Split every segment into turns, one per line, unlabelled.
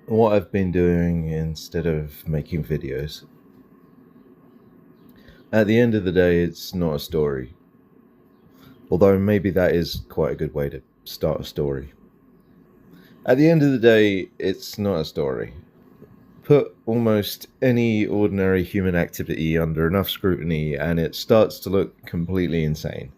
what I've been doing instead of making videos. At the end of the day, it's not a story. Although maybe that is quite a good way to start a story. At the end of the day, it's not a story. Put almost any ordinary human activity under enough scrutiny and it starts to look completely insane.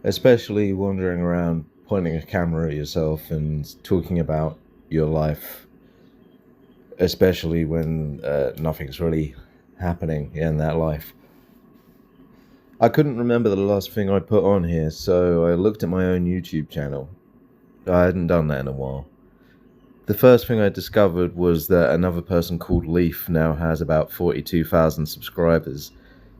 Especially wandering around pointing a camera at yourself and talking about your life, especially when nothing's really happening in that life. I couldn't remember the last thing I put on here, so I looked at my own YouTube channel. I hadn't done that in a while. The first thing I discovered was that another person called Leef now has about 42,000 subscribers.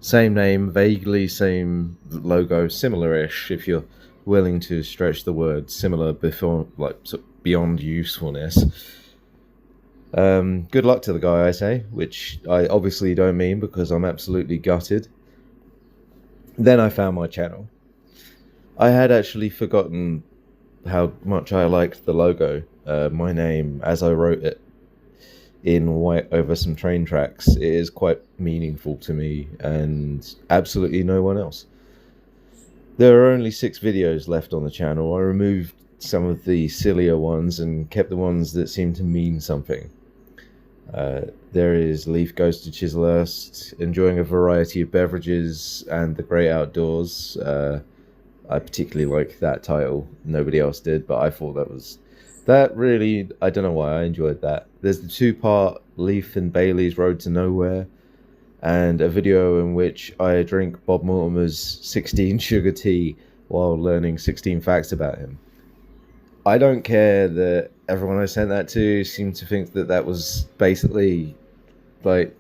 Same name, vaguely same logo, similar-ish if you're willing to stretch the word similar before, like, beyond usefulness. Good luck to the guy, I say, which I obviously don't mean because I'm absolutely gutted. Then I found my channel. I had actually forgotten how much I liked the logo. My name, as I wrote it in white over some train tracks, it is quite meaningful to me and absolutely no one else. There are only 6 videos left on the channel. I removed some of the sillier ones and kept the ones that seem to mean something. There is Leaf Goes to Chislehurst, enjoying a variety of beverages and the great outdoors. I particularly like that title. Nobody else did, but I thought that really, I don't know why I enjoyed that. There's the 2-part Leaf and Bailey's Road to Nowhere, and a video in which I drink Bob Mortimer's 16 sugar tea while learning 16 facts about him. I don't care that everyone I sent that to seemed to think that that was basically like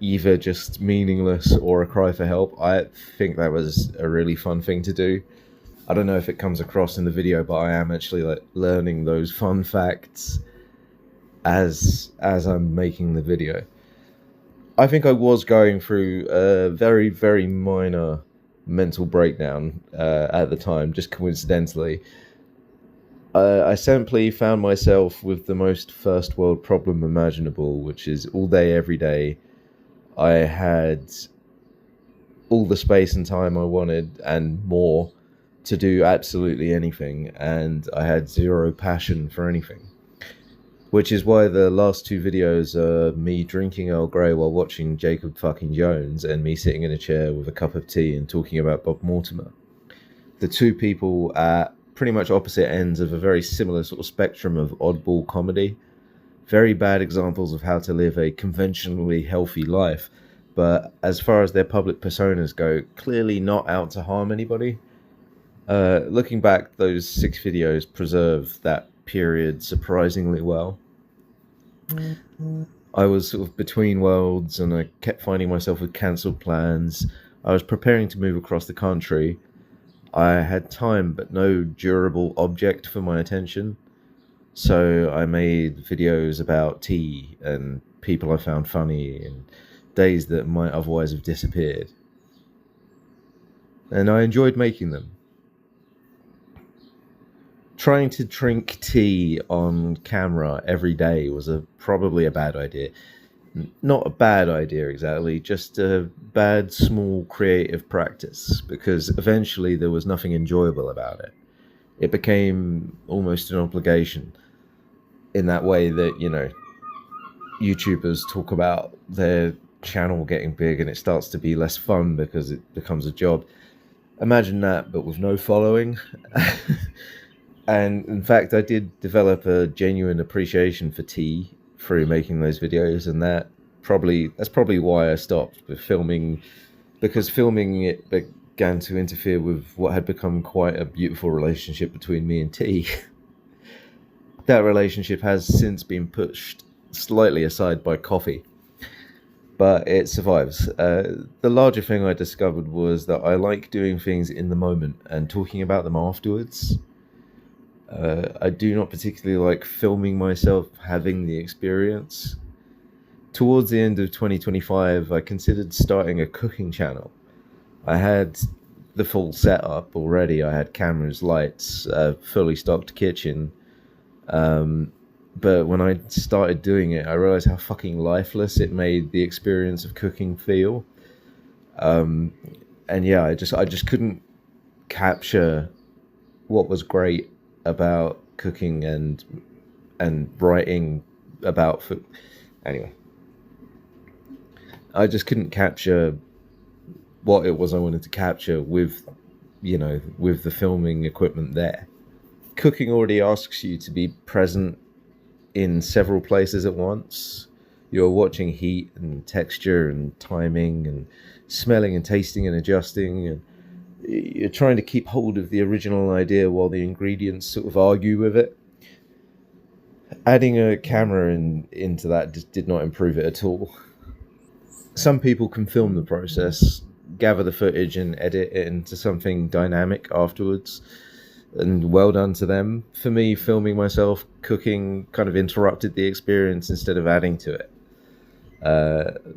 either just meaningless or a cry for help. I think that was a really fun thing to do. I don't know if it comes across in the video, but I am actually like learning those fun facts as I'm making the video. I think I was going through a very, very minor mental breakdown at the time, just coincidentally. I simply found myself with the most first world problem imaginable, which is all day, every day. I had all the space and time I wanted and more to do absolutely anything, and I had zero passion for anything. Which is why the last 2 videos are me drinking Earl Grey while watching Jacob fucking Jones and me sitting in a chair with a cup of tea and talking about Bob Mortimer. The 2 people at pretty much opposite ends of a very similar sort of spectrum of oddball comedy. Very bad examples of how to live a conventionally healthy life, but as far as their public personas go, clearly not out to harm anybody. Looking back, those 6 videos preserve that period surprisingly well. I was sort of between worlds and I kept finding myself with cancelled plans. I was preparing to move across the country. I had time but no durable object for my attention. So I made videos about tea and people I found funny and days that might otherwise have disappeared. And I enjoyed making them. Trying to drink tea on camera every day was probably a bad idea. Not a bad idea exactly, just a bad small creative practice, because eventually there was nothing enjoyable about it. It became almost an obligation in that way that, YouTubers talk about their channel getting big and it starts to be less fun because it becomes a job. Imagine that, but with no following. And in fact, I did develop a genuine appreciation for tea through making those videos, and that's probably why I stopped with filming, because filming it began to interfere with what had become quite a beautiful relationship between me and tea. That relationship has since been pushed slightly aside by coffee, but it survives. The larger thing I discovered was that I like doing things in the moment and talking about them afterwards. I do not particularly like filming myself having the experience. Towards the end of 2025, I considered starting a cooking channel. I had the full setup already. I had cameras, lights, a fully stocked kitchen. Um, but when I started doing it, I realized how fucking lifeless it made the experience of cooking feel. Um, and yeah, I just couldn't capture what was great about cooking and writing about food. Anyway, I just couldn't capture what it was I wanted to capture with, with the filming equipment there. Cooking already asks you to be present in several places at once. You're watching heat and texture and timing and smelling and tasting and adjusting, and you're trying to keep hold of the original idea while the ingredients sort of argue with it. Adding a camera into that just did not improve it at all. Some people can film the process, gather the footage, and edit it into something dynamic afterwards. And well done to them. For me, filming myself cooking kind of interrupted the experience instead of adding to it.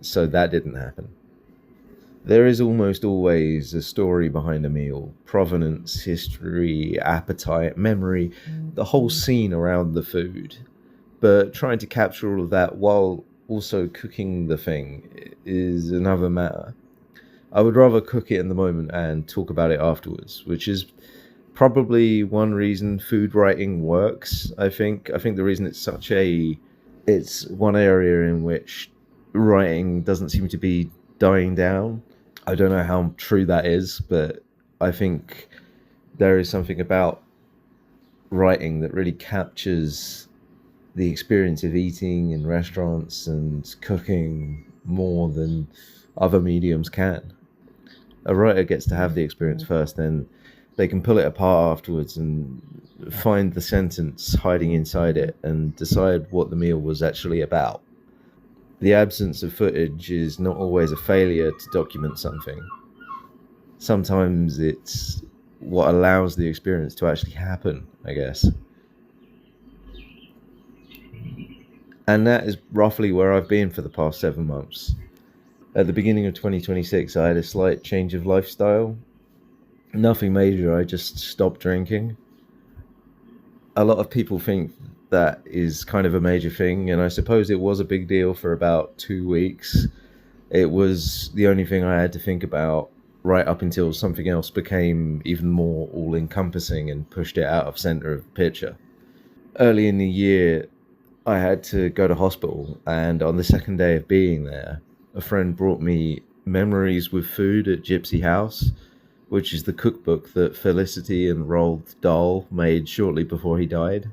So that didn't happen. There is almost always a story behind a meal: provenance, history, appetite, memory, the whole scene around the food. But trying to capture all of that while also cooking the thing is another matter. I would rather cook it in the moment and talk about it afterwards, which is probably one reason food writing works. I think the reason it's one area in which writing doesn't seem to be dying down. I don't know how true that is, but I think there is something about writing that really captures the experience of eating in restaurants and cooking more than other mediums can. A writer gets to have the experience first, then they can pull it apart afterwards and find the sentence hiding inside it and decide what the meal was actually about. The absence of footage is not always a failure to document something. Sometimes it's what allows the experience to actually happen, I guess. And that is roughly where I've been for the past 7 months. At the beginning of 2026, I had a slight change of lifestyle. Nothing major, I just stopped drinking. A lot of people think that is kind of a major thing, and I suppose it was a big deal for about 2 weeks. It was the only thing I had to think about right up until something else became even more all encompassing and pushed it out of center of the picture. Early in the year, I had to go to hospital, and on the second day of being there, a friend brought me Memories with Food at Gypsy House, which is the cookbook that Felicity and Roald Dahl made shortly before he died.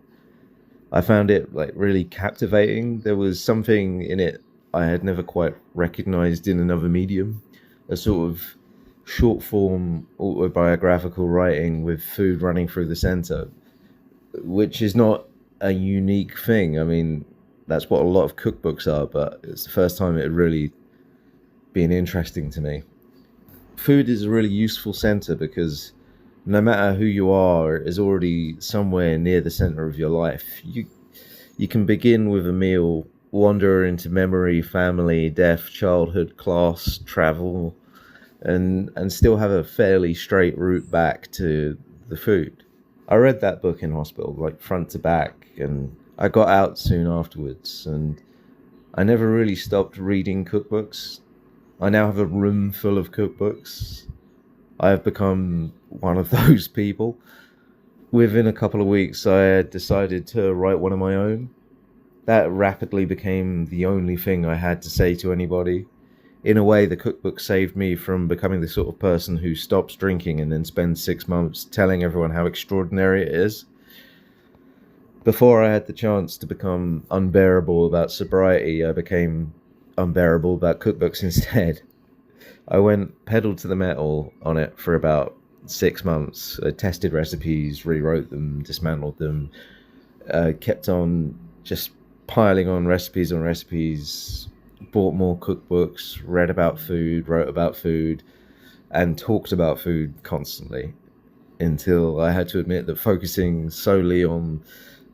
I found it like really captivating. There was something in it I had never quite recognized in another medium, a sort of short form autobiographical writing with food running through the center, which is not a unique thing. I mean, that's what a lot of cookbooks are, but it's the first time it had really been interesting to me. Food is a really useful center because no matter who you are, it is already somewhere near the center of your life. You can begin with a meal, wander into memory, family, death, childhood, class, travel, and still have a fairly straight route back to the food. I read that book in hospital, like front to back, and I got out soon afterwards, and I never really stopped reading cookbooks. I now have a room full of cookbooks. I have become one of those people. Within a couple of weeks, I had decided to write one of my own. That rapidly became the only thing I had to say to anybody. In a way, the cookbook saved me from becoming the sort of person who stops drinking and then spends 6 months telling everyone how extraordinary it is. Before I had the chance to become unbearable about sobriety, I became unbearable about cookbooks instead. I went pedal to the metal on it for about 6 months. I tested recipes, rewrote them, dismantled them, kept on just piling on recipes, bought more cookbooks, read about food, wrote about food, and talked about food constantly until I had to admit that focusing solely on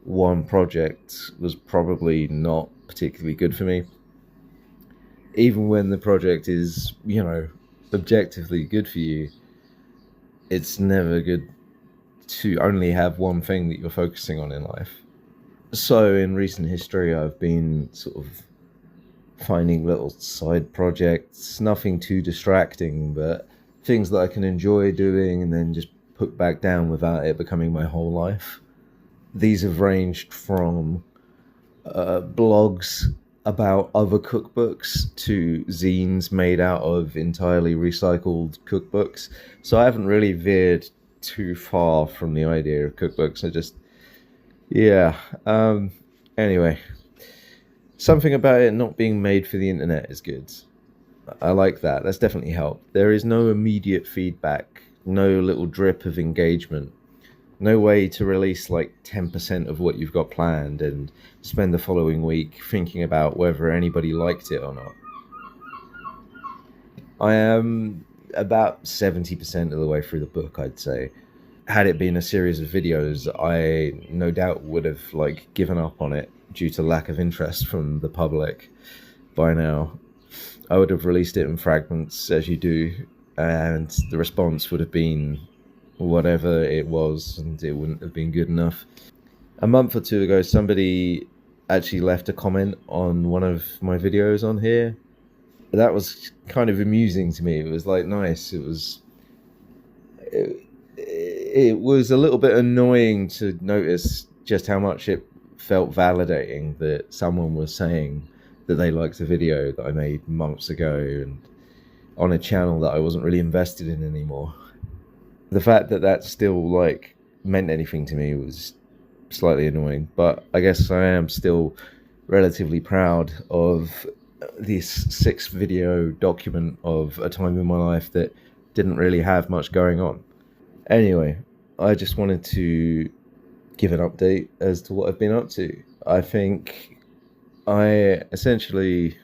one project was probably not particularly good for me. Even when the project is, objectively good for you, it's never good to only have one thing that you're focusing on in life. So, in recent history, I've been sort of finding little side projects, nothing too distracting, but things that I can enjoy doing and then just put back down without it becoming my whole life. These have ranged from blogs about other cookbooks to zines made out of entirely recycled cookbooks. So I haven't really veered too far from the idea of cookbooks. I just, yeah. Anyway, something about it not being made for the internet is good. I like that. That's definitely helped. There is no immediate feedback, no little drip of engagement, no way to release like 10% of what you've got planned and spend the following week thinking about whether anybody liked it or not. I am about 70% of the way through the book, I'd say. Had it been a series of videos, I no doubt would have like given up on it due to lack of interest from the public by now. I would have released it in fragments as you do, and the response would have been whatever it was, and it wouldn't have been good enough. A month or two ago, somebody actually left a comment on one of my videos on here. That was kind of amusing to me. It was like nice. It was a little bit annoying to notice just how much it felt validating that someone was saying that they liked a video that I made months ago and on a channel that I wasn't really invested in anymore. The fact that that still like meant anything to me was slightly annoying, but I guess I am still relatively proud of this 6 video document of a time in my life that didn't really have much going on. Anyway, I just wanted to give an update as to what I've been up to. I think I essentially